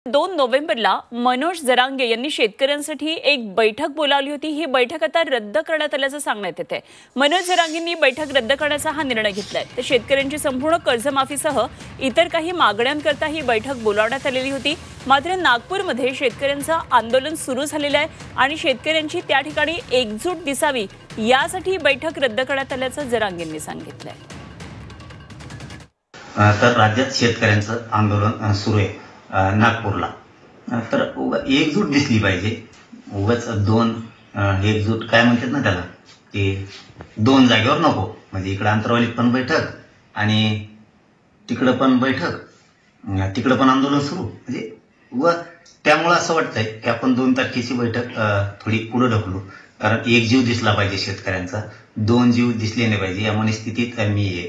2 नोव्हेंबरला मनोज जरांगे यांनी शेतकऱ्यांसाठी एक बैठक बोलावली होती। ही बैठक आता रद्द करण्यात आल्याचं सांगण्यात येते। मनोज जरांगेंनी बैठक रद्द करण्याचा हा निर्णय घेतलाय। तर शेतकऱ्यांची संपूर्ण कर्जमाफीसह इतर काही मागण्यांकरता ही बैठक बोलावण्यात आलेली होती। मात्र नागपूरमध्ये शेतकऱ्यांचं आंदोलन सुरू झालेलं आहे आणि शेतकऱ्यांची त्या ठिकाणी एकजूट दिसावी यासाठी बैठक रद्द करण्यात आल्याचं जरांगेंनी सांगितलंय। तर राज्यात शेतकऱ्यांचं आंदोलन सुरू आहे नागपूरला। तर एकजूट दिसली पाहिजे। उगाच दोन एकजूट काय म्हणतात ना त्याला, ते दोन जागेवर नको। म्हणजे इकडे अंतरवालीत पण बैठक आणि तिकडे पण बैठक, तिकडे पण आंदोलन सुरू। म्हणजे त्यामुळे असं वाटतंय की आपण 2 तारखेची बैठक थोडी पुढे ढकलू, कारण एक जीव दिसला पाहिजे शेतकऱ्यांचा, 2 जीव दिसले नाही पाहिजे या मनस्थितीत मी आहे।